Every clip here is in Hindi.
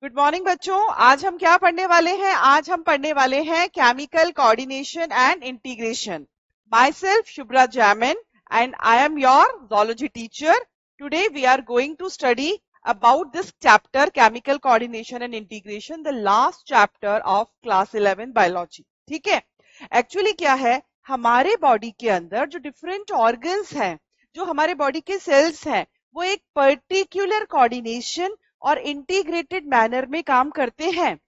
गुड मॉर्निंग बच्चों। आज हम क्या पढ़ने वाले हैं? आज हम पढ़ने वाले हैं chemical coordination and integration. Myself Shubhra Jaimin and I am your zoology टीचर। Today we are going to study about this chapter chemical coordination and integration, the last chapter of class 11 biology। ठीक है, एक्चुअली क्या है, हमारे बॉडी के अंदर जो डिफरेंट ऑर्गन्स हैं, जो हमारे बॉडी के सेल्स हैं, वो एक पर्टिकुलर कोऑर्डिनेशन और इंटीग्रेटेड मैनर में काम करते हैं।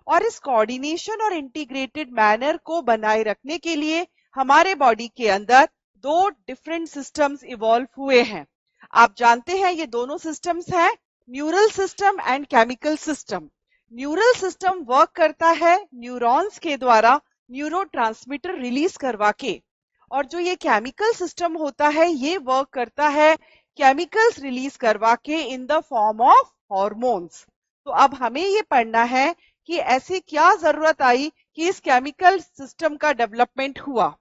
और इस कोऑर्डिनेशन और इंटीग्रेटेड मैनर को बनाए रखने के लिए हमारे बॉडी के अंदर दो डिफरेंट सिस्टम्स इवॉल्व हुए हैं। आप जानते हैं ये दोनों सिस्टम्स हैं neural system and chemical system. Neural system work करता है न्यूरॉन्स के द्वारा न्यूरोट्रांसमीटर रिलीज करवा के, और जो ये केमिकल सिस्टम होता है ये वर्क करता है केमिकल्स रिलीज करवा के in the form of hormones. तो अब हमें ये पढ़ना है कि ऐसी क्या जरूरत आई कि इस केमिकल सिस्टम का डेवलपमेंट हुआ।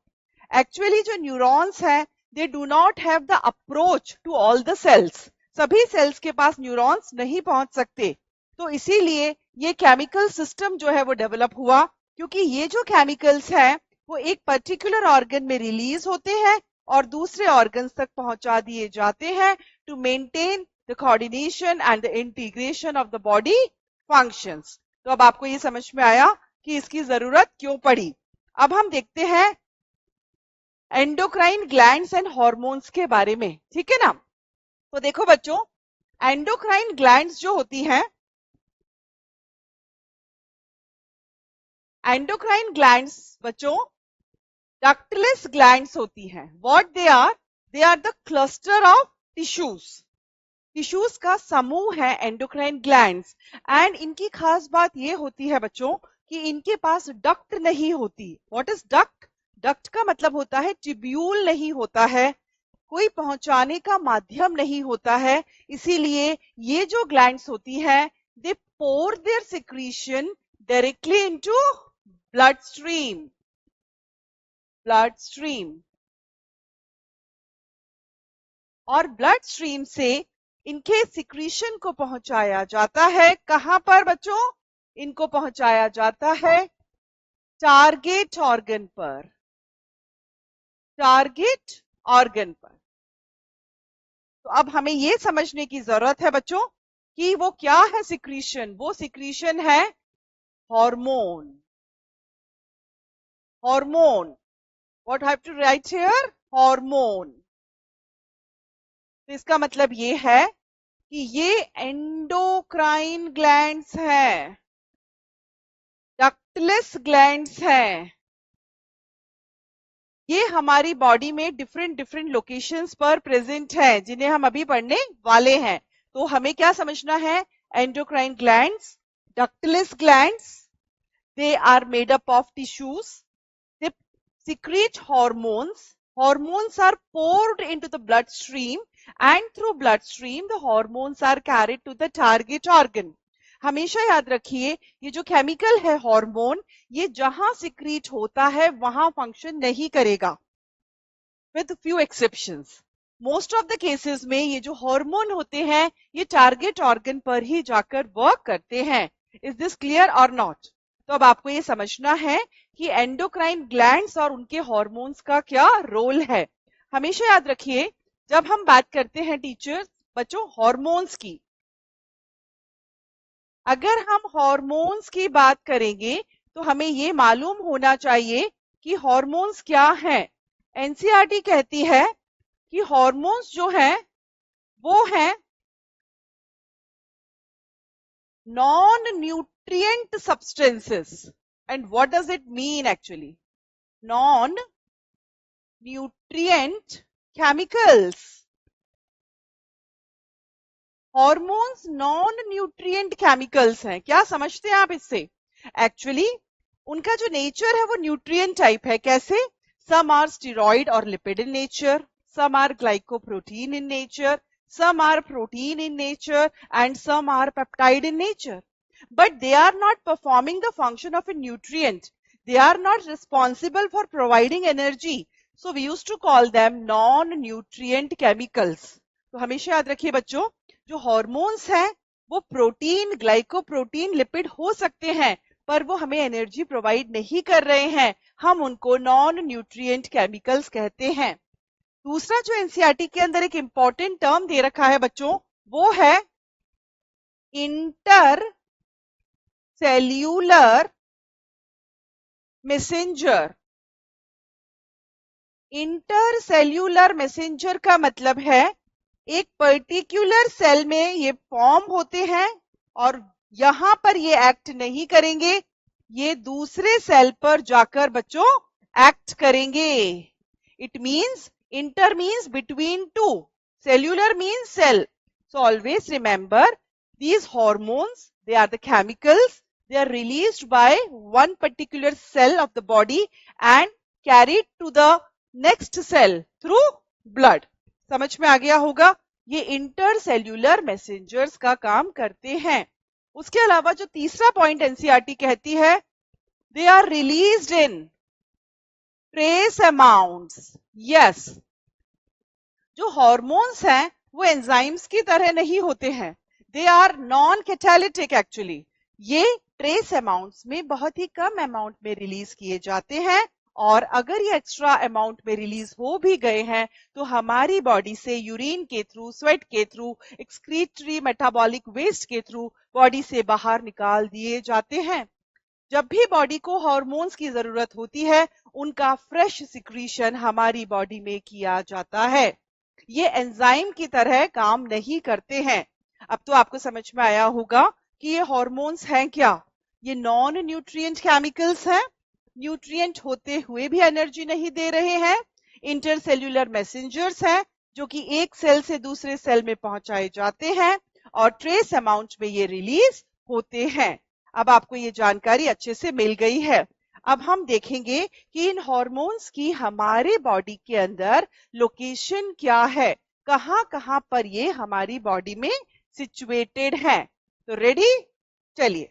एक्चुअली जो न्यूरॉन्स हैं they do not have the approach to all the cells. सभी सेल्स के पास न्यूरॉन्स नहीं पहुंच सकते, तो इसीलिए ये केमिकल सिस्टम जो है वो डेवलप हुआ, क्योंकि ये जो केमिकल्स हैं वो एक पर्टिकुलर ऑर्गन में रिलीज होते हैं और दूसरे ऑर्गन्स तक पहुंचा दिए जाते हैं to maintain the coordination and the integration of the body functions. तो अब आपको ये समझ में आया कि इसकी जरूरत क्यों पड़ी। अब हम देखते हैं एंडोक्राइन ग्लैंड्स एंड हॉर्मोन्स के बारे में, ठीक है ना। तो देखो बच्चों, एंडोक्राइन ग्लैंड्स जो होती हैं, एंडोक्राइन ग्लैंड्स बच्चों डक्टलेस ग्लैंड्स होती हैं। What they are the cluster of tissues. Tissues का समूह है एंडोक्राइन ग्लैंड्स। एंड इनकी खास बात ये होती है बच्चों कि इनके पास डक्ट नहीं होती। What is duct? डक्ट का मतलब होता है ट्यूब्यूल नहीं होता है, कोई पहुंचाने का माध्यम नहीं होता है। इसीलिए ये जो ग्लैंड्स होती हैं they pour their secretion directly into blood stream. और ब्लड स्ट्रीम से इनके सिक्रीशन को पहुंचाया जाता है कहां पर बच्चों? इनको पहुंचाया जाता है टारगेट ऑर्गन पर। तो अब हमें यह समझने की जरूरत है बच्चों कि वो क्या है सिक्रीशन। वो सिक्रीशन है hormone. What have to write here? Hormone. तो इसका मतलब ये है कि ये एंडोक्राइन ग्लैंड्स हैं, डक्टलेस ग्लैंड्स हैं। ये हमारी बॉडी में डिफरेंट लोकेशंस पर प्रेजेंट है जिन्हें हम अभी पढ़ने वाले हैं। तो हमें क्या समझना है? Endocrine glands, ductless glands, they are made up of tissues, they secrete hormones. Hormones are poured into the bloodstream and through bloodstream the hormones are carried to the target organ. हमेशा याद रखिए ये जो केमिकल है हार्मोन, ये जहां सिक्रीट होता है वहां फंक्शन नहीं करेगा, with few exceptions. Most of the cases में ये जो हार्मोन होते हैं ये टारगेट ऑर्गन पर ही जाकर वर्क करते हैं। इज दिस क्लियर और नॉट? तो अब आपको ये समझना है कि एंडोक्राइन ग्लैंड्स और उनके हार्मोन्स का क्या रोल है। हमेशा याद रखिए जब हम बात करते हैं टीचर्स बच्चों हार्मोन्स की, अगर हम हार्मोन्स की बात करेंगे तो हमें ये मालूम होना चाहिए कि हार्मोन्स क्या हैं। एनसीईआरटी कहती है कि हार्मोन्स जो हैं वो हैं non nutrient substances. And what does it mean actually? Non-nutrient chemicals. Hormones non-nutrient chemicals हैं। क्या समझते हैं आप इससे? Actually, उनका जो नेचर है वो न्यूट्रिएंट टाइप है। कैसे? Some are steroid or lipid in nature, some are glycoprotein in nature, some are protein in nature, and some are peptide in nature. But they are not performing the function of a nutrient. They are not responsible for providing energy. So we used to call them non-nutrient chemicals. तो हमेशा याद रखिए बच्चों जो हार्मोन्स हैं वो प्रोटीन, ग्लाइकोप्रोटीन, लिपिड हो सकते हैं, पर वो हमें एनर्जी प्रोवाइड नहीं कर रहे हैं। हम उनको नॉन न्यूट्रिएंट केमिकल्स कहते हैं। दूसरा जो एनसीईआरटी के अंदर एक इंपॉर्टेंट टर्म दे रखा है बच्चों, वो है inter cellular messenger. Inter cellular messenger का मतलब है एक पर्टिकुलर सेल में ये फॉर्म होते हैं और यहां पर ये एक्ट नहीं करेंगे, ये दूसरे सेल पर जाकर बच्चों एक्ट करेंगे। It means inter means between two, cellular means cell. So always remember these hormones, they are the chemicals, they are released by one particular cell of the body and carried to the next cell through blood. समझ में आ गया होगा? ये इंटरसेल्यूलर मैसेंजर्स का काम करते हैं। उसके अलावा जो तीसरा पॉइंट एनसीईआरटी कहती है, they are released in trace amounts. Yes, जो हॉर्मोन्स हैं वो एंजाइम्स की तरह नहीं होते हैं, they are non catalytic actually. ये ट्रेस अमाउंट्स में बहुत ही कम अमाउंट में रिलीज किए जाते हैं, और अगर ये एक्स्ट्रा अमाउंट में रिलीज हो भी गए हैं तो हमारी बॉडी से यूरिन के थ्रू, स्वेट के थ्रू, एक्सक्रीटरी मेटाबॉलिक वेस्ट के थ्रू बॉडी से बाहर निकाल दिए जाते हैं। जब भी बॉडी को हार्मोन्स की जरूरत होती है, उनका फ्रेश सिक्रीशन हमारी बॉडी में किया जाता है। ये एंजाइम की तरह काम नहीं करते हैं। अब तो आपको समझ में आया होगा कि ये हार्मोन्स हैं क्या? ये नॉन न्यूट्रिएंट केमिकल्स हैं, न्यूट्रिएंट होते हुए भी एनर्जी नहीं दे रहे हैं। इंटरसेल्यूलर मैसेंजर्स हैं जो कि एक सेल से दूसरे सेल में पहुंचाए जाते हैं और ट्रेस अमाउंट में ये रिलीज होते हैं। अब आपको ये जानकारी अच्छे से मिल गई है। अब हम देखेंगे कि इन हार्मोन्स की हमारे बॉडी के अंदर लोकेशन क्या है, कहां कहां पर ये हमारी बॉडी में सिचुएटेड है। तो रेडी, चलिए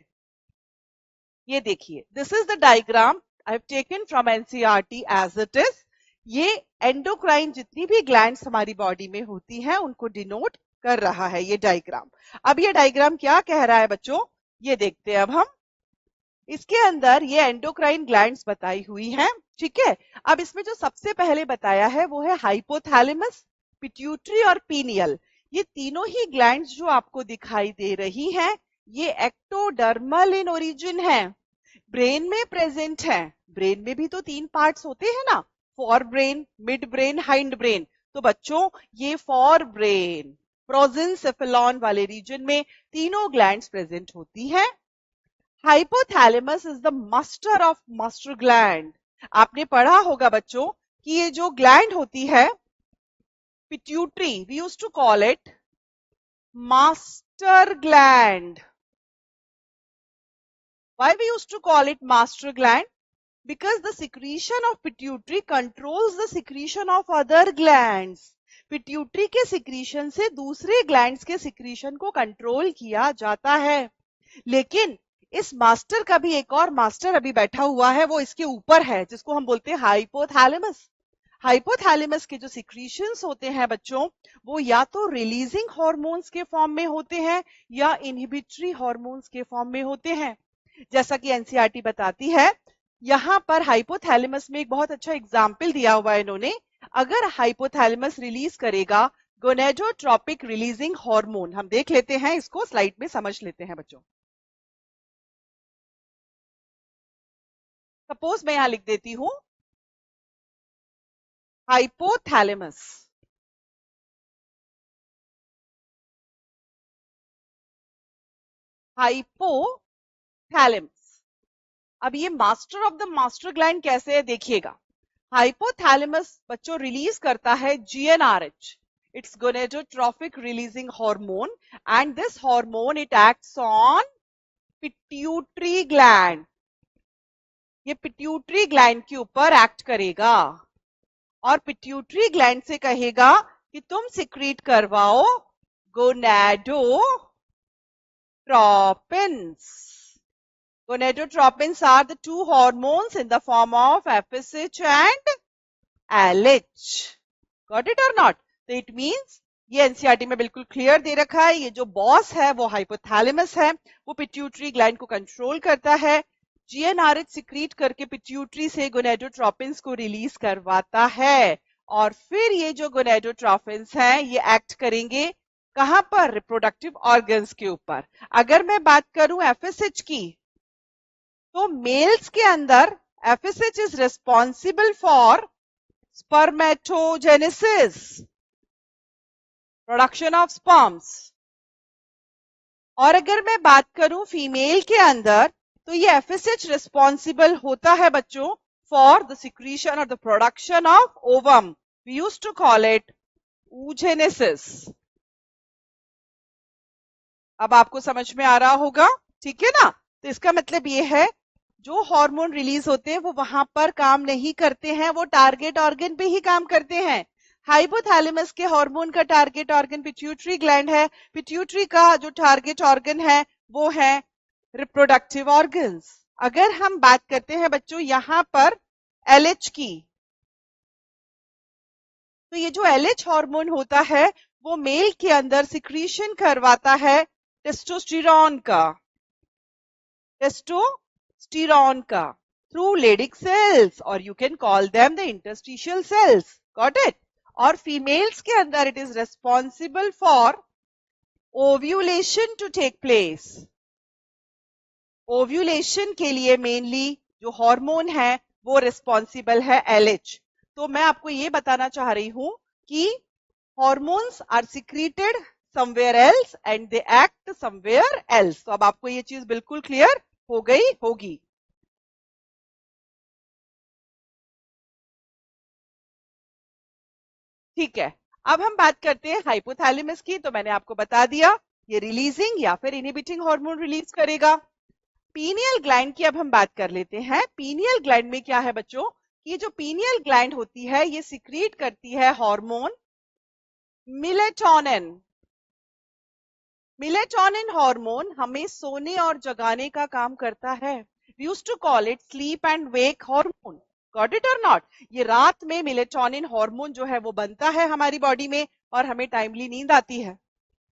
ये देखिए, this is the diagram I have taken from NCERT as it is. ये एंडोक्राइन जितनी भी ग्लैंड्स हमारी बॉडी में होती हैं उनको डिनोट कर रहा है ये डायग्राम। अब ये डायग्राम क्या कह रहा है बच्चों, ये देखते हैं अब हम। इसके अंदर ये एंडोक्राइन ग्लैंड्स बताई हुई हैं, ठीक है। अब इसमें जो सबसे पहले बताया है वो है हाइपोथैलेमस, पिट्यूटरी और पीनियल। ये तीनों ही ग्लैंड्स जो आपको दिखाई दे रही हैं, ये एक्टोडर्मल इन ओरिजिन है, ब्रेन में प्रेजेंट है। ब्रेन में भी तो 3 पार्ट्स होते हैं ना, for brain, mid brain, hind brain. तो बच्चों ये फॉर ब्रेन प्रोजेंसेफेलॉन वाले रीजन में तीनों ग्लैंड्स प्रेजेंट होती हैं। Hypothalamus is the master of master gland. आपने पढ़ा होगा बच्चों कि ये जो ग्लैंड होती है pituitary, we used to call it master gland. Why we used to call it master gland? Because the secretion of pituitary controls the secretion of other glands. Pituitary के सिक्रीशन से दूसरे ग्लैंड्स के सिक्रीशन को कंट्रोल किया जाता है। लेकिन इस मास्टर का भी एक और मास्टर अभी बैठा हुआ है, वो इसके ऊपर है, जिसको हम बोलते हैं हाइपोथैलेमस। हाइपोथैलेमस के जो सिक्रीशंस होते हैं बच्चों, वो या तो रिलीजिंग हार्मोन्स के फॉर्म में होते हैं या इनहिबिटरी हार्मोन्स के फॉर्म में होते हैं। जैसा कि एनसीईआरटी बताती है, यहां पर हाइपोथैलेमस में एक बहुत अच्छा एग्जाम्पल दिया हुआ है इन्होंने। अगर हाइपोथैलेमस रिलीज करेगा गोनेडोट्रोपिक रिलीजिंग हार्मोन, हम देख लेते हैं इसको, स्लाइड में समझ लेते हैं बच्चों। सपोज मैं यहां लिख देती हूं हाइपोथैलेमस, हाइपोथैलेमस। अब ये master of the master gland कैसे है देखिएगा। हाइपोथैलेमस बच्चों रिलीज करता है GnRH, it's gonadotropic releasing hormone, and this hormone it acts on pituitary gland. ये पिट्यूटरी ग्लैंड के ऊपर एक्ट करेगा और पिट्यूटरी ग्लैंड से कहेगा कि तुम सिक्रीट करवाओ gonadotropins. Gonadotropins are the 2 hormones in the form of FSH and LH. Got it or not? So it means ये एनसीईआरटी में बिल्कुल क्लियर दे रखा है। ये जो बॉस है वो हाइपोथैलेमस है, वो पिट्यूटरी ग्लैंड को कंट्रोल करता है। जीएनआरएच सिक्रीट करके पिट्यूटरी से गोनेडोट्रोपिन्स को रिलीज करवाता है, और फिर ये जो गोनेडोट्रोपिन्स हैं ये एक्ट करेंगे कहां पर? रिप्रोडक्टिव ऑर्गन्स के ऊपर। अगर मैं बात करूं एफएसएच की, तो मेल्स के अंदर FSH is responsible for spermatogenesis, production of sperms. और अगर मैं बात करूं फीमेल के अंदर, तो ये एफएसएच रिस्पॉन्सिबल होता है बच्चों फॉर द सिक्रीशन और the production of ovum. We used to call it oogenesis। अब आपको समझ में आ रहा होगा, ठीक है ना? तो इसका मतलब ये है जो हार्मोन रिलीज होते हैं वो वहां पर काम नहीं करते हैं, वो टारगेट ऑर्गन पे ही काम करते हैं। हाइपोथैलेमस के हार्मोन का टारगेट ऑर्गन पिट्यूटरी ग्लैंड है, पिट्यूटरी का जो टारगेट ऑर्गन है वो है रिप्रोडक्टिव ऑर्गन्स। अगर हम बात करते हैं बच्चों यहां पर एलएच की, तो ये जो एलएच हार्मोन होता है वो मेल के अंदर सिक्रीशन करवाता है टेस्टोस्टेरोन का थ्रू लेडिक सेल्स, और you can call them the interstitial cells. Got it? और फीमेल्स के अंदर it is responsible for ovulation to take place. Ovulation के लिए मेनली जो हार्मोन है वो रिस्पॉन्सिबल है एलएच। तो मैं आपको ये बताना चाह रही हूं कि hormones are secreted somewhere else and they act somewhere else. तो अब आपको ये चीज बिल्कुल क्लियर हो गई होगी। ठीक है, अब हम बात करते हैं हाइपोथैलेमस की। तो मैंने आपको बता दिया ये रिलीजिंग या फिर इनहिबिटिंग हार्मोन रिलीज करेगा। पीनियल ग्लैंड की अब हम बात कर लेते हैं। पीनियल ग्लैंड में क्या है बच्चों, कि जो पीनियल ग्लैंड होती है ये सिक्रीट करती है हार्मोन मेलेटोनिन। मेलेटोनिन हार्मोन हमें सोने और जगाने का काम करता है। We used to call it sleep and wake hormone. Got it or not? ये रात में मेलेटोनिन हार्मोन जो है वो बनता है हमारी बॉडी में और हमें टाइमली नींद आती है,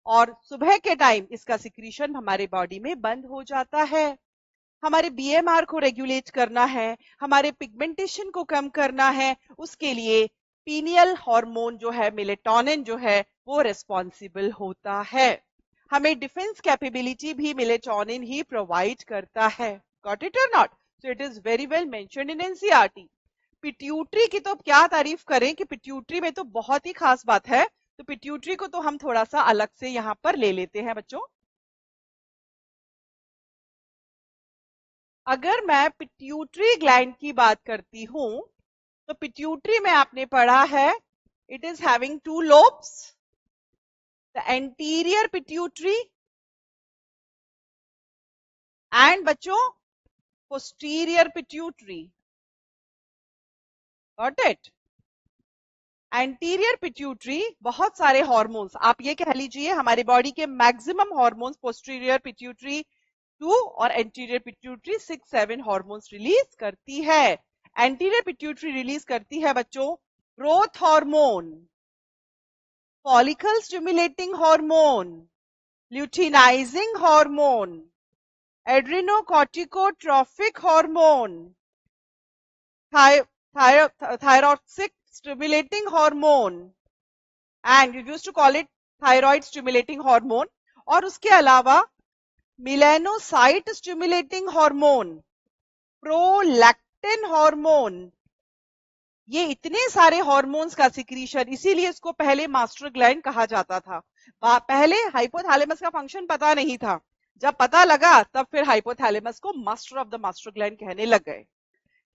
और सुबह के टाइम इसका सिक्रीशन हमारे बॉडी में बंद हो जाता है। हमारे बीएमआर को रेगुलेट करना है, हमारे पिगमेंटेशन को कम करना है, उसके लिए पीनियल हार्मोन जो है मेलेटोनिन जो है वो रिस्पॉन्सिबल होता है। हमें डिफेंस कैपेबिलिटी भी मेलेटोनिन ही प्रोवाइड करता है। गॉट इट और not? So it is very well mentioned in NCERT. Pituitary की तो क्या तारीफ करें कि पिट्यूटरी में तो बहुत ही खास बात है। तो पिट्यूटरी को तो हम थोड़ा सा अलग से यहां पर ले लेते हैं बच्चों। अगर मैं पिट्यूटरी ग्लैंड की बात करती हूं, तो पिट्यूटरी में आपने पढ़ा है it is having two lobes, the anterior pituitary and बच्चों posterior pituitary. Got it? Anterior pituitary बहुत सारे हार्मोन्स, आप ये कह लीजिए हमारे बॉडी के मैक्सिमम हार्मोन्स पोस्टीरियर पिट्यूटरी 2 और एंटीरियर पिट्यूटरी 6-7 हार्मोन्स रिलीज करती है। एंटीरियर पिट्यूटरी रिलीज करती है बच्चों growth hormone, follicle stimulating hormone, luteinising hormone, adrenocorticotrophic hormone, thyroxic stimulating hormone, and you used to call it thyroid stimulating hormone, और उसके अलावा melanocyte stimulating hormone, prolactin hormone. ये इतने सारे हार्मोन्स का सिक्रीशन, इसीलिए इसको पहले मास्टर ग्लैंड कहा जाता था। पहले हाइपोथैलेमस का फंक्शन पता नहीं था, जब पता लगा तब फिर हाइपोथैलेमस को master of the master gland कहने लग गए।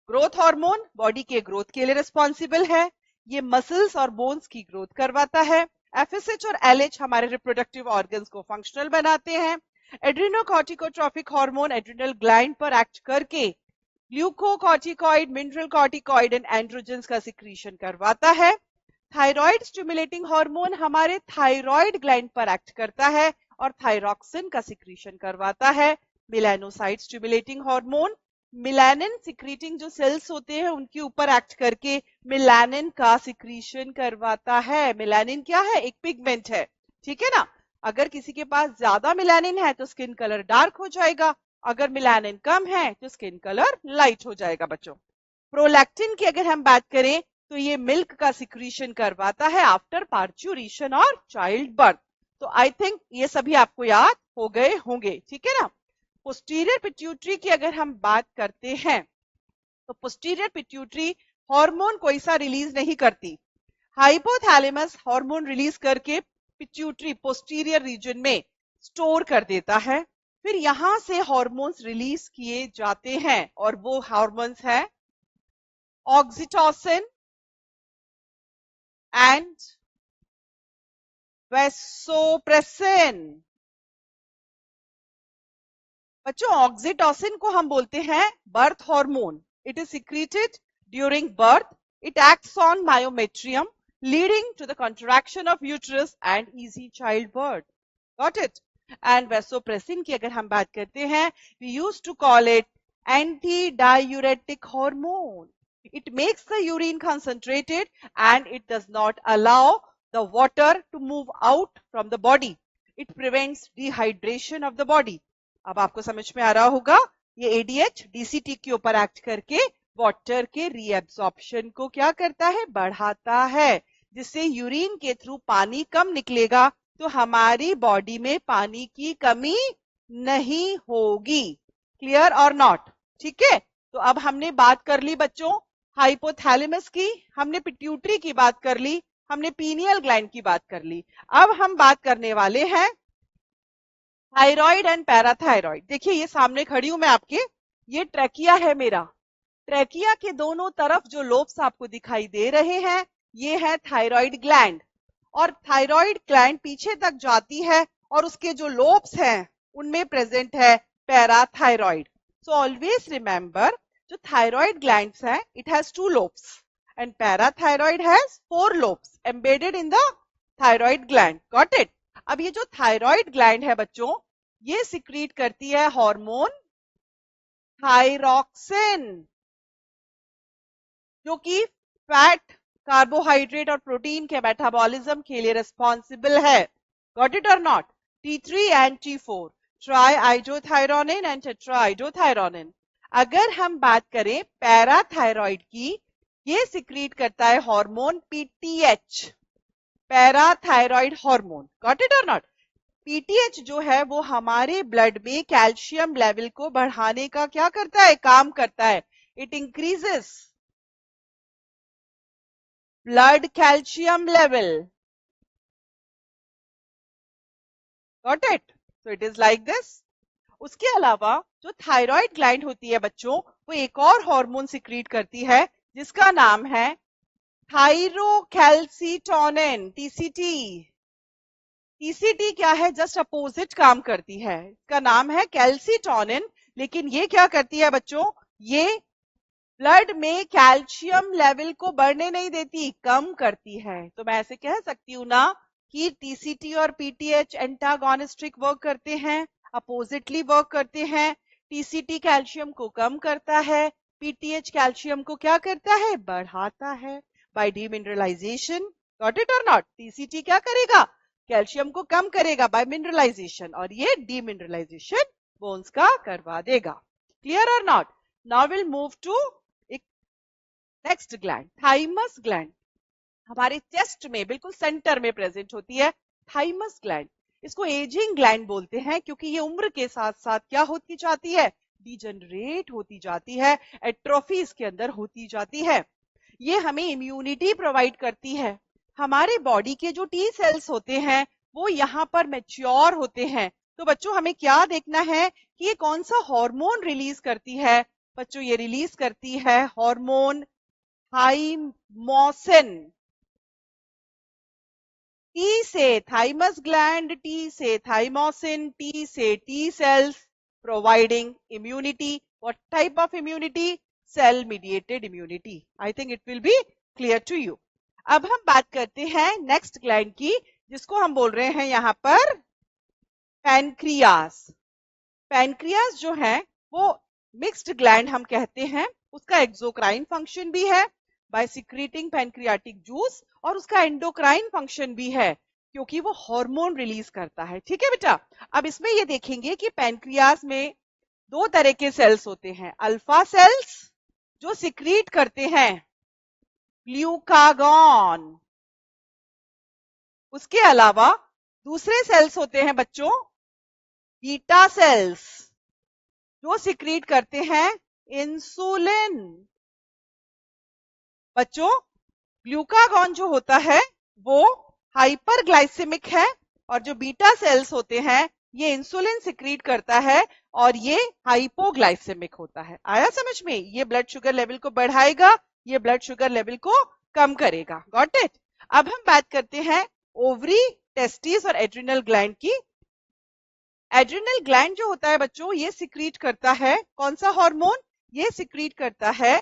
ग्रोथ हार्मोन बॉडी के ग्रोथ के लिए रिस्पॉन्सिबल है, ये मसल्स और बोन्स की ग्रोथ करवाता है। एफएसएच और एलएच हमारे रिप्रोडक्टिव ऑर्गन्स को फंक्शनल बनाते हैं। एड्रेनोकॉर्टिकोट्रोफिक हार्मोन एड्रिनल ग्लैंड पर एक्ट करके glucocorticoid, mineral corticoid and androgens का सिक्रीशन करवाता है। थायराइड स्टिमुलेटिंग हार्मोन हमारे थायराइड ग्लैंड पर एक्ट करता है और थायरॉक्सिन का सिक्रीशन करवाता है। Melanocyte stimulating hormone melanin secreting जो सेल्स होते हैं उनके ऊपर एक्ट करके मिलानिन का सिक्रीशन करवाता है। मिलानिन क्या है? एक पिगमेंट है, ठीक है ना। अगर किसी के पास ज्यादा मिलानिन है तो स्किन कलर डार्क हो जाएगा, अगर मिलानिन कम है तो स्किन कलर लाइट हो जाएगा बच्चों। प्रोलैक्टिन की अगर हम बात करें तो ये मिल्क का सिक्रीशन करवाता है आफ्टर पार्चुरेशन और चाइल्ड बर्थ। तो आई थिंक ये सभी आपको याद हो गए होंगे, ठीक है ना। पोस्टीरियर पिट्यूटरी की अगर हम बात करते हैं तो पोस्टीरियर पिट्यूटरी हार्मोन कोई सा रिलीज नहीं करती। हाइपोथैलेमस हार्मोन रिलीज करके पिट्यूटरी पोस्टीरियर रीजन में स्टोर कर देता है। फिर यहां से हार्मोन्स रिलीज किए जाते हैं और वो हार्मोन्स है ऑक्सीटोसिन एंड वैसोप्रेसिन। बच्चों ऑक्सीटोसिन को हम बोलते हैं birth hormone. It is secreted during birth. It acts on myometrium leading to the contraction of uterus and easy childbirth. Got it? And vasopressin की अगर हम बात करते हैं, we used to call it anti-diuretic hormone. It makes the urine concentrated and it does not allow the water to move out from the body. It prevents dehydration of the body. अब आपको समझ में आ रहा होगा, ये ADH DCT के ऊपर एक्ट करके वाटर के रीएब्सॉर्प्शन को क्या करता है? बढ़ाता है, जिससे यूरिन के थ्रू पानी कम निकलेगा तो हमारी बॉडी में पानी की कमी नहीं होगी। क्लियर और नॉट? ठीक है। तो अब हमने बात कर ली बच्चों हाइपोथैलेमस की, हमने पिट्यूटरी की बात कर ली, हमने पीनियल ग्लैंड की बात कर ली। अब हम बात करने वाले हैं थायराइड एंड पैराथायराइड। देखिए ये सामने खड़ी हूं मैं आपके, ये ट्रैकिया है मेरा। ट्रैकिया के दोनों तरफ जो लोब्स आपको दिखाई दे रहे हैं ये है थायराइड ग्लैंड, और थायराइड ग्लैंड पीछे तक जाती है और उसके जो लोब्स हैं उनमें प्रेजेंट है पैराथायराइड। सो ऑलवेज रिमेंबर, जो थायराइड ग्लैंड्स है it has 2 lobes and parathyroid has 4 lobes embedded in the thyroid gland. Got it? अब ये जो थायराइड ग्लैंड है बच्चों, ये सिक्रीट करती है हार्मोन थायरॉक्सिन, जो कि फैट, कार्बोहाइड्रेट और प्रोटीन के मेटाबॉलिज्म के लिए रिस्पॉन्सिबल है। गॉट इट और not? T3 and T4, triiodothyronine and tetraiodothyronine. अगर हम बात करें पैराथायराइड की, ये सिक्रीट करता है hormone PTH, parathyroid hormone. Got it और नॉट? PTH जो है वो हमारे ब्लड में कैल्शियम लेवल को बढ़ाने का क्या करता है? काम करता है। It increases blood calcium level. Got it? So it is like this. उसके अलावा जो थायराइड ग्लैंड होती है बच्चों, वो एक और हार्मोन सिक्रीट करती है जिसका नाम है थायरोकैल्सिटोनिन, TCT। TCT क्या है? जस्ट अपोजिट काम करती है। इसका नाम है कैल्सिटोनिन, लेकिन ये क्या करती है बच्चों? ये ब्लड में कैल्शियम लेवल को बढ़ने नहीं देती, कम करती है। तो मैं ऐसे कह सकती हूँ ना कि TCT और PTH एंटागोनिस्टिक वर्क करते हैं, अपोजिटली वर्क करते हैं। TCT कैल्शियम को कम करता है, PTH कैल्शियम को क्या करता है? बढ़ाता है बाय डीमिनरलाइजेशन। गॉट इट और नॉट? TCT क्या करेगा? कैल्शियम को कम करेगा बाय मिनरलाइजेशन, और ये डीमिनरलाइजेशन बोन्स का करवा देगा। क्लियर और not? Now will move to next gland, thymus gland. हमारे चेस्ट में बिल्कुल सेंटर में प्रेजेंट होती है थाइमस ग्लैंड। इसको एजिंग ग्लैंड बोलते हैं क्योंकि ये उम्र के साथ साथ क्या होती जाती है? डिजनरेट होती जाती है, एट्रोफी इसके अंदर होती जाती है। ये हमें इम्यूनिटी प्रोवाइड करती है। हमारे बॉडी के जो टी सेल्स होते हैं वो यहाँ पर मैच्योर होते हैं। तो बच्चों हमें क्या देखना है कि ये कौन सा हार्मोन रिलीज करती है? बच्चों ये रिलीज करती है हार्मोन थाइमोसिन। टी से थाइमस ग्लैंड, टी से थाइमोसिन, टी से T cells providing immunity. What type of immunity? Cell mediated immunity. I think it will be clear to you. अब हम बात करते हैं नेक्स्ट ग्लैंड की, जिसको हम बोल रहे हैं यहाँ पर पैनक्रियास। पैनक्रियास जो है वो मिक्स्ड ग्लैंड हम कहते हैं। उसका एक्सोक्राइन फंक्शन भी है बाय सिक्रीटिंग पैनक्रियाटिक जूस, और उसका एंडोक्राइन फंक्शन भी है क्योंकि वो हार्मोन रिलीज करता है। ठीक है बेटा, अब इसमें ये देखेंगे कि पैनक्रियास में दो तरह के सेल्स होते हैं, अल्फा सेल्स जो सिक्रीट करते हैं ग्लूकागॉन, उसके अलावा दूसरे सेल्स होते हैं बच्चों बीटा सेल्स जो सिक्रीट करते हैं इंसुलिन। बच्चों ग्लूकागॉन जो होता है वो हाइपरग्लाइसेमिक है, और जो बीटा सेल्स होते हैं ये इंसुलिन सिक्रीट करता है और ये हाइपोग्लाइसेमिक होता है। आया समझ में? ये ब्लड शुगर लेवल को बढ़ाएगा, ये ब्लड शुगर लेवल को कम करेगा। Got it? अब हम बात करते हैं ओवरी, टेस्टिस और एड्रिनल ग्लैंड की। एड्रिनल ग्लैंड जो होता है बच्चों ये सिक्रीट करता है कौन सा हार्मोन? ये सिक्रीट करता है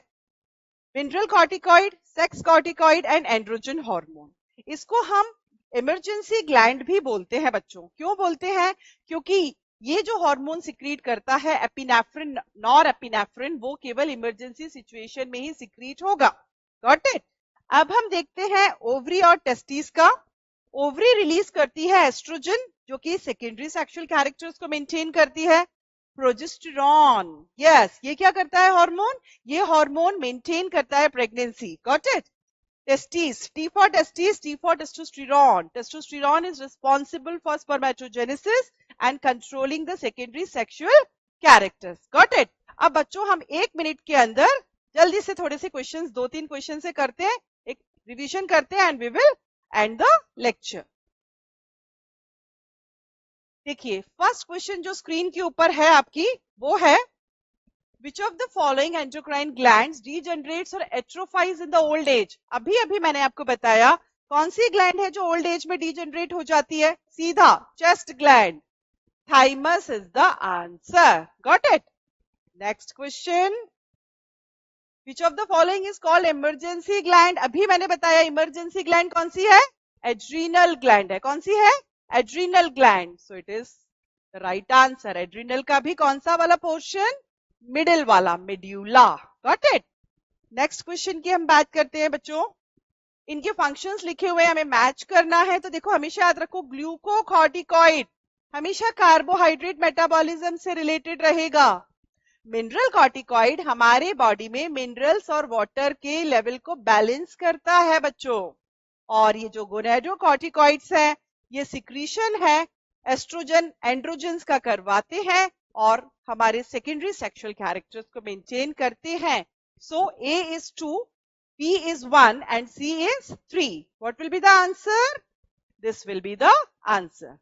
mineral corticoid, sex corticoid and androgen hormone. इसको हम इमरजेंसी ग्लैंड भी बोलते हैं बच्चों। क्यों बोलते हैं? क्योंकि ये जो हार्मोन सिक्रीट करता है एपिनेफ्रिन, नॉर एपिनेफ्रिन, वो केवल इमरजेंसी सिचुएशन में ही सिक्रीट होगा। Got it? अब हम देखते हैं ओवरी और टेस्टिस का। ओवरी रिलीज करती है एस्ट्रोजन जो कि सेकेंडरी सेक्सुअल कैरेक्टर्स को मेंटेन करती है, प्रोजेस्टेरॉन। यस, ये क्या करता है हार्मोन? ये हार्मोन मेंटेन करता है pregnancy. Got it? Testes, T for testes, T for testosterone. Testosterone is responsible for spermatogenesis and controlling the secondary sexual characters. Got it? अब बच्चों हम 1 मिनट के अंदर जल्दी से थोड़े से क्वेश्चंस, 2-3 क्वेश्चन से करते हैं, एक रिवीजन करते हैं and we will end the lecture. देखिए फर्स्ट क्वेश्चन जो स्क्रीन के ऊपर है आपकी वो है Which of the following endocrine glands degenerates or atrophies in the old age? अभी मैंने आपको बताया कौन सी ग्लैंड है जो ओल्ड एज में डिजेनरेट हो जाती है? सीधा chest gland. Thymus is the answer. Got it? Next question, Which of the following is called emergency gland? अभी मैंने बताया इमरजेंसी ग्लैंड कौन सी है? एड्रीनल ग्लैंड है। कौन सी है? Adrenal gland. So it is the right answer. Adrenal का भी कौन सा वाला पोर्शन? मिडिल वाला, medulla. Got it? Next question की हम बात करते हैं बच्चों। इनके फंक्शंस लिखे हुए हमें मैच करना है, तो देखो हमेशा याद रखो ग्लूकोकॉर्टिकॉइड हमेशा कार्बोहाइड्रेट मेटाबॉलिज्म से रिलेटेड रहेगा। मिनरल कॉर्टिकॉइड हमारे बॉडी में मिनरल्स और वाटर के लेवल को बैलेंस करता है बच्चों। और ये जो गोनेडोकॉर्टिकॉइड्स हैं ये सिक्रीशन है एस्ट्रोजन एंड्रोजन्स का करवाते हैं और हमारे सेकेंडरी सेक्सुअल कैरेक्टर्स को मेंटेन करते हैं। सो A is 2, B is 1 and C is 3. What will be the answer? This will be the answer.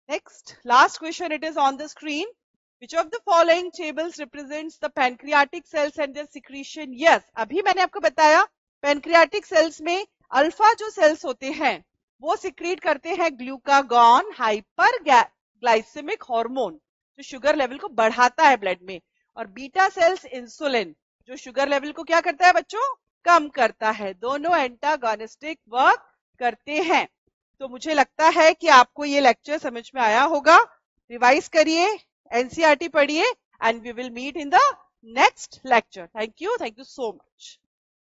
Next, last question, it is on the screen. Which of the following tables represents the pancreatic cells and their secretion? Yes, अभी मैंने आपको बताया pancreatic cells में अल्फा जो सेल्स होते हैं वो सिक्रीट करते हैं ग्लूकागॉन, हाइपरग्लाइसेमिक हार्मोन जो शुगर लेवल को बढ़ाता है ब्लड में, और बीटा सेल्स इंसुलिन जो शुगर लेवल को क्या करता है बच्चों? कम करता है। दोनों एंटागोनिस्टिक वर्क करते हैं। तो मुझे लगता है कि आपको ये लेक्चर समझ में आया होगा। रिवाइज करिए, एनसीईआरटी पढ़िए and we will meet in the next lecture. Thank you so much.